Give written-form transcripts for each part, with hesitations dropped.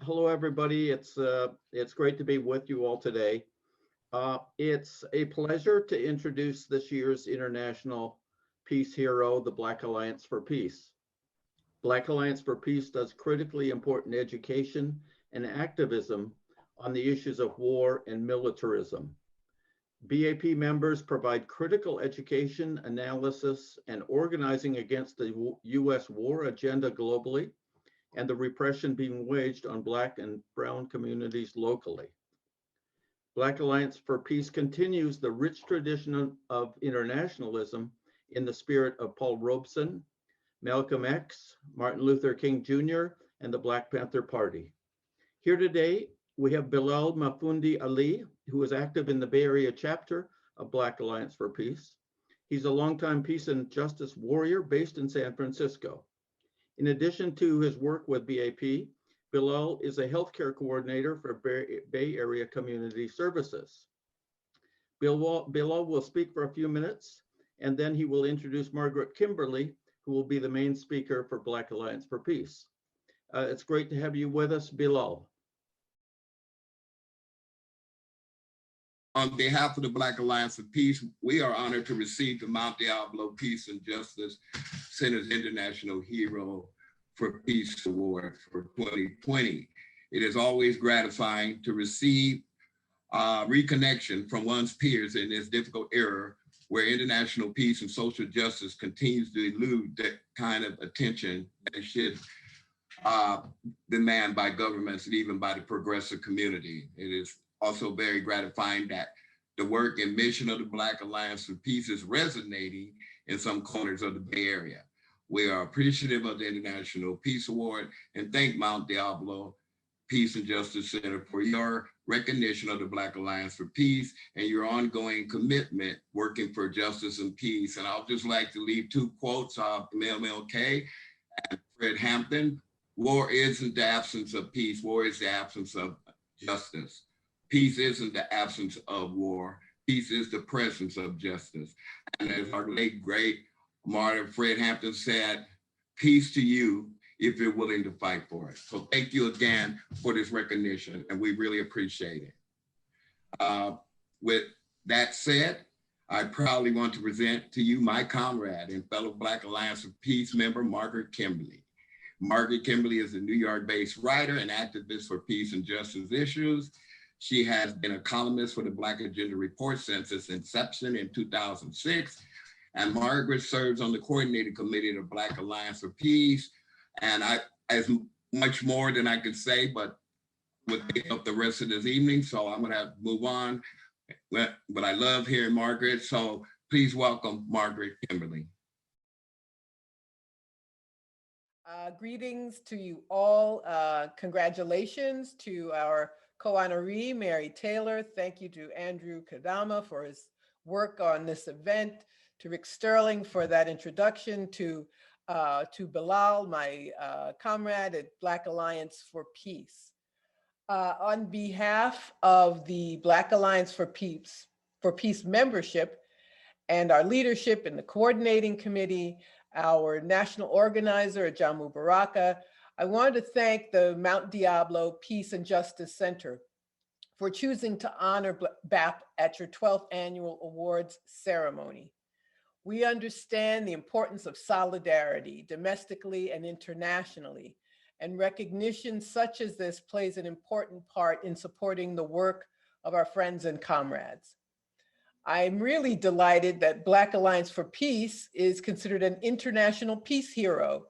Hello, everybody. It's great to be with you all today. It's a pleasure to introduce this year's International Peace Hero, the Black Alliance for Peace. Black Alliance for Peace does critically important education and activism on the issues of war and militarism. BAP members provide critical education, analysis, and organizing against the US war agenda globally and the repression being waged on Black and Brown communities locally. Black Alliance for Peace continues the rich tradition of internationalism in the spirit of Paul Robeson, Malcolm X, Martin Luther King Jr., and the Black Panther Party. Here today, we have Bilal Mafundi Ali, who is active in the Bay Area chapter of Black Alliance for Peace. He's a longtime peace and justice warrior based in San Francisco. In addition to his work with BAP, Bilal is a healthcare coordinator for Bay Area Community Services. Bilal will speak for a few minutes, and then he will introduce Margaret Kimberley, who will be the main speaker for Black Alliance for Peace. It's great to have you with us, Bilal. On behalf of the Black Alliance for Peace, we are honored to receive the Mount Diablo Peace and Justice Center's International Hero for Peace Award for 2020. It is always gratifying to receive reconnection from one's peers in this difficult era where international peace and social justice continues to elude that kind of attention that it should demand by governments and even by the progressive community. It is also very gratifying that the work and mission of the Black Alliance for Peace is resonating in some corners of the Bay Area. We are appreciative of the International Peace Award and thank Mount Diablo Peace and Justice Center for your recognition of the Black Alliance for Peace and your ongoing commitment working for justice and peace. And I'll just like to leave two quotes of MLK and Fred Hampton. War isn't the absence of peace, war is the absence of justice. Peace isn't the absence of war. Peace is the presence of justice. And as our late great martyr Fred Hampton said, peace to you if you're willing to fight for it. So thank you again for this recognition, and we really appreciate it. With that said, I proudly want to present to you my comrade and fellow Black Alliance of Peace member, Margaret Kimberley. Margaret Kimberley is a New York-based writer and activist for peace and justice issues. She has been a columnist for the Black Agenda Report since its inception in 2006. And Margaret serves on the coordinating committee of the Black Alliance for Peace. And as much more than I could say, but would take up the rest of this evening. So I'm gonna have to move on. But I love hearing Margaret. So please welcome Margaret Kimberley. Greetings to you all. Congratulations to our co-honoree, Mary Taylor. Thank you to Andrew Kadama for his work on this event, to Rick Sterling for that introduction, to Bilal, my comrade at Black Alliance for Peace. On behalf of the Black Alliance for Peace membership and our leadership in the coordinating committee, our national organizer, Jamu Baraka, I wanted to thank the Mount Diablo Peace and Justice Center for choosing to honor BAP at your 12th annual awards ceremony. We understand the importance of solidarity domestically and internationally, and recognition such as this plays an important part in supporting the work of our friends and comrades. I'm really delighted that Black Alliance for Peace is considered an international peace hero.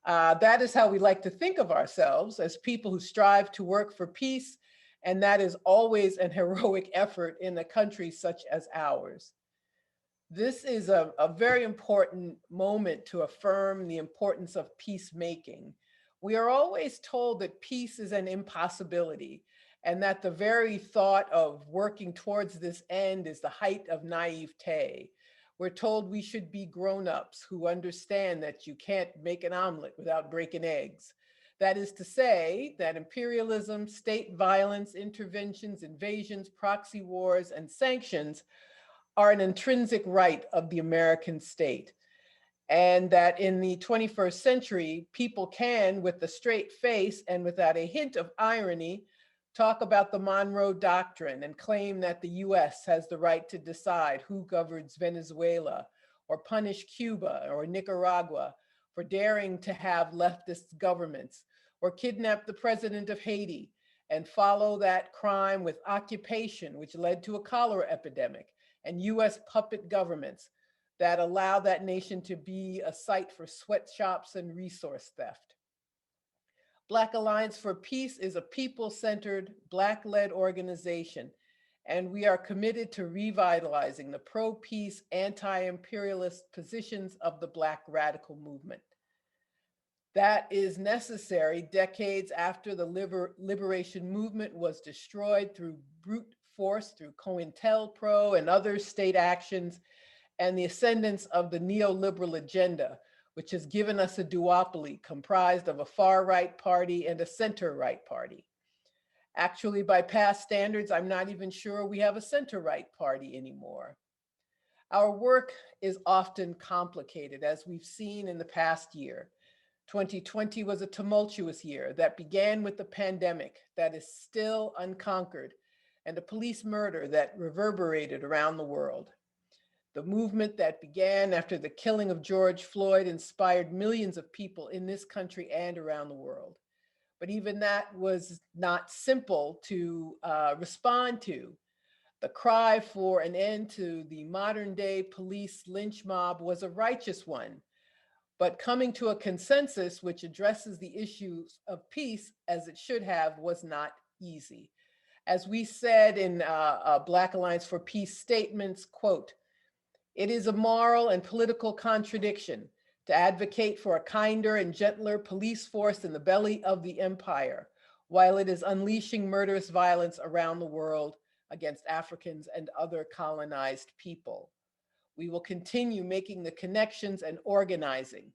That is how we like to think of ourselves, as people who strive to work for peace, and that is always an heroic effort in a country such as ours. This is a very important moment to affirm the importance of peacemaking. We are always told that peace is an impossibility, and that the very thought of working towards this end is the height of naivete. We're told we should be grown-ups who understand that you can't make an omelet without breaking eggs. That is to say that imperialism, state violence, interventions, invasions, proxy wars, and sanctions are an intrinsic right of the American state. and that in the 21st century, people can, with a straight face and without a hint of irony, talk about the Monroe Doctrine and claim that the US has the right to decide who governs Venezuela, or punish Cuba or Nicaragua for daring to have leftist governments, or kidnap the president of Haiti and follow that crime with occupation, which led to a cholera epidemic, and US puppet governments that allow that nation to be a site for sweatshops and resource theft. Black Alliance for Peace is a people-centered, Black-led organization, and we are committed to revitalizing the pro-peace, anti-imperialist positions of the Black radical movement. That is necessary decades after the liberation movement was destroyed through brute force, through COINTELPRO and other state actions, and the ascendance of the neoliberal agenda, which has given us a duopoly comprised of a far-right party and a center-right party. Actually, by past standards, I'm not even sure we have a center-right party anymore. Our work is often complicated, as we've seen in the past year. 2020 was a tumultuous year that began with the pandemic that is still unconquered and a police murder that reverberated around the world. The movement that began after the killing of George Floyd inspired millions of people in this country and around the world. But even that was not simple to respond to. The cry for an end to the modern day police lynch mob was a righteous one, but coming to a consensus which addresses the issues of peace as it should have was not easy. As we said in Black Alliance for Peace statements, quote, "It is a moral and political contradiction to advocate for a kinder and gentler police force in the belly of the empire, while it is unleashing murderous violence around the world against Africans and other colonized people. We will continue making the connections and organizing,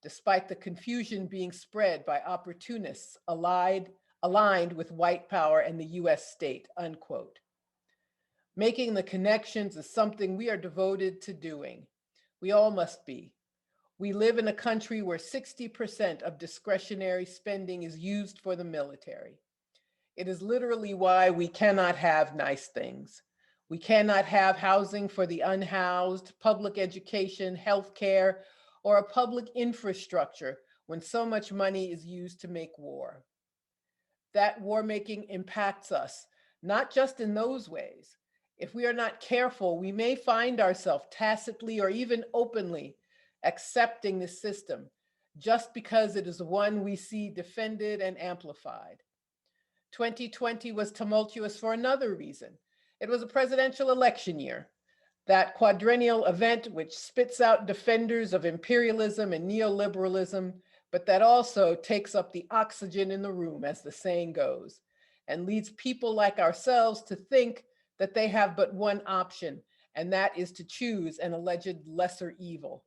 despite the confusion being spread by opportunists aligned with white power and the US state," unquote. Making the connections is something we are devoted to doing. We all must be. We live in a country where 60% of discretionary spending is used for the military. It is literally why we cannot have nice things. We cannot have housing for the unhoused, public education, healthcare, or a public infrastructure when so much money is used to make war. That war making impacts us, not just in those ways. If we are not careful, we may find ourselves tacitly or even openly accepting the system just because it is one we see defended and amplified. 2020 was tumultuous for another reason. It was a presidential election year, that quadrennial event which spits out defenders of imperialism and neoliberalism, but that also takes up the oxygen in the room, as the saying goes, and leads people like ourselves to think that they have but one option, and that is to choose an alleged lesser evil.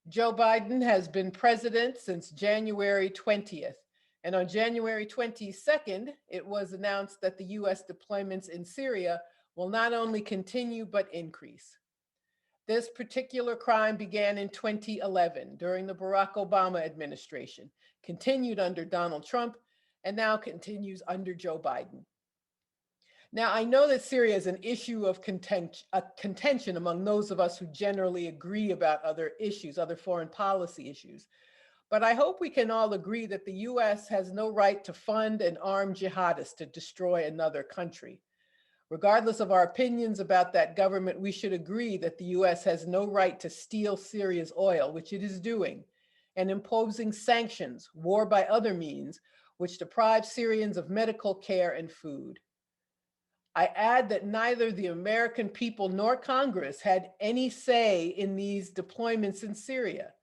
Joe Biden has been president since January 20th, and on January 22nd, it was announced that the US deployments in Syria will not only continue, but increase. This particular crime began in 2011 during the Barack Obama administration, continued under Donald Trump, and now continues under Joe Biden. Now, I know that Syria is an issue of contention among those of us who generally agree about other issues, other foreign policy issues. But I hope we can all agree that the US has no right to fund and arm jihadists to destroy another country. Regardless of our opinions about that government, we should agree that the US has no right to steal Syria's oil, which it is doing, and imposing sanctions, war by other means, which deprive Syrians of medical care and food. I add that neither the American people nor Congress had any say in these deployments in Syria.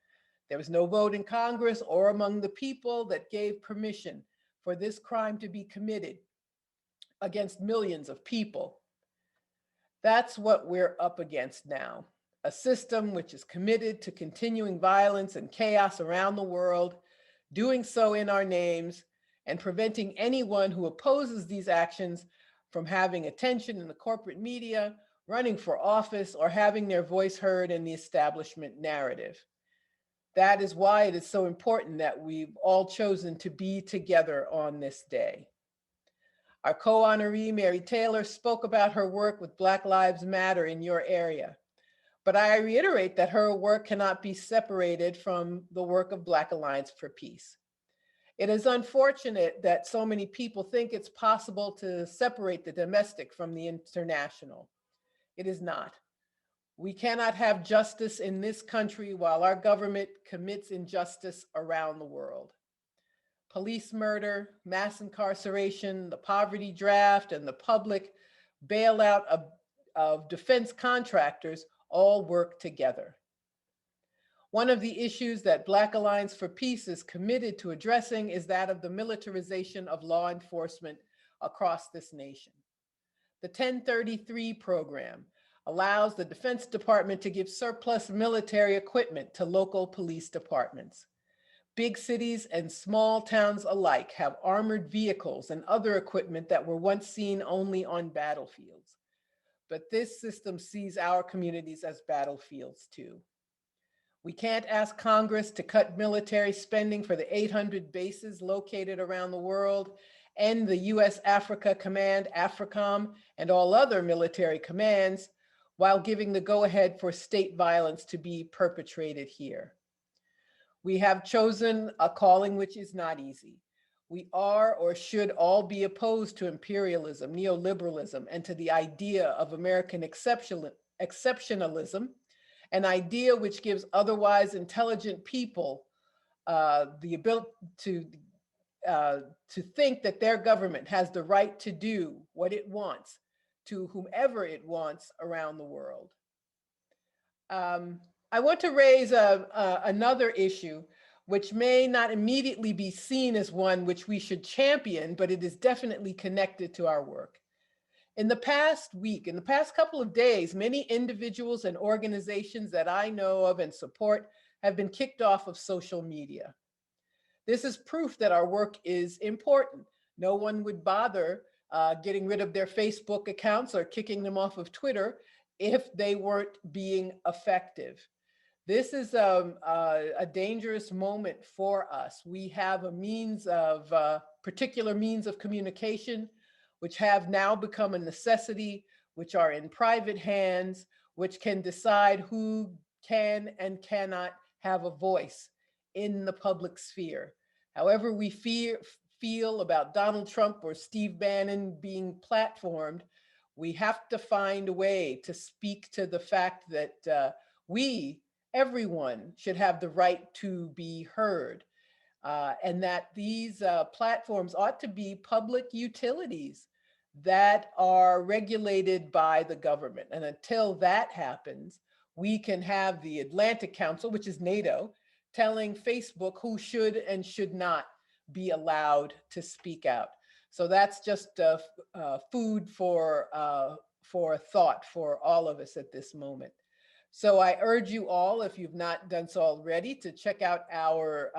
There was no vote in Congress or among the people that gave permission for this crime to be committed against millions of people. That's what we're up against now, a system which is committed to continuing violence and chaos around the world, doing so in our names, and preventing anyone who opposes these actions from having attention in the corporate media, running for office, or having their voice heard in the establishment narrative. That is why it is so important that we've all chosen to be together on this day. Our co-honoree, Mary Taylor, spoke about her work with Black Lives Matter in your area. But I reiterate that her work cannot be separated from the work of Black Alliance for Peace. It is unfortunate that so many people think it's possible to separate the domestic from the international. It is not. We cannot have justice in this country while our government commits injustice around the world. Police murder, mass incarceration, the poverty draft, and the public bailout of defense contractors all work together. One of the issues that Black Alliance for Peace is committed to addressing is that of the militarization of law enforcement across this nation. The 1033 program allows the Defense Department to give surplus military equipment to local police departments. Big cities and small towns alike have armored vehicles and other equipment that were once seen only on battlefields. But this system sees our communities as battlefields too. We can't ask Congress to cut military spending for the 800 bases located around the world, and the US Africa Command, AFRICOM, and all other military commands, while giving the go-ahead for state violence to be perpetrated here. We have chosen a calling which is not easy. We are or should all be opposed to imperialism, neoliberalism, and to the idea of American exceptionalism, an idea which gives otherwise intelligent people the ability to think that their government has the right to do what it wants to whomever it wants around the world. I want to raise another issue which may not immediately be seen as one which we should champion, but it is definitely connected to our work. In the past week, in the past couple of days, many individuals and organizations that I know of and support have been kicked off of social media. This is proof that our work is important. No one would bother getting rid of their Facebook accounts or kicking them off of Twitter if they weren't being effective. This is a dangerous moment for us. We have a means of, particular means of communication, which have now become a necessity, which are in private hands, which can decide who can and cannot have a voice in the public sphere. However we feel about Donald Trump or Steve Bannon being platformed, we have to find a way to speak to the fact that everyone should have the right to be heard, and that these platforms ought to be public utilities that are regulated by the government. And until that happens, we can have the Atlantic Council, which is NATO, telling Facebook who should and should not be allowed to speak out. So that's just food for thought for all of us at this moment. So I urge you all, if you've not done so already, to check out our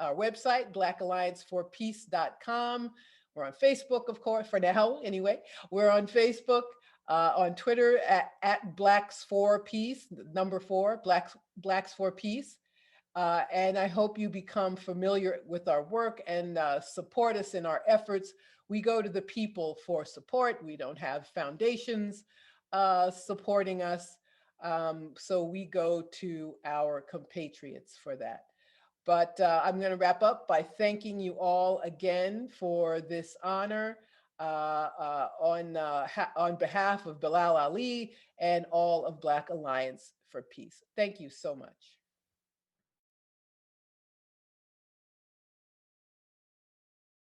website, blackallianceforpeace.com. We're on Facebook, of course, for now, anyway. We're on Facebook, on Twitter at Blacks for Peace, number 4, Blacks for Peace. And I hope you become familiar with our work and support us in our efforts. We go to the people for support. We don't have foundations supporting us. So we go to our compatriots for that. But I'm going to wrap up by thanking you all again for this honor on behalf of Bilal Ali and all of Black Alliance for Peace. Thank you so much.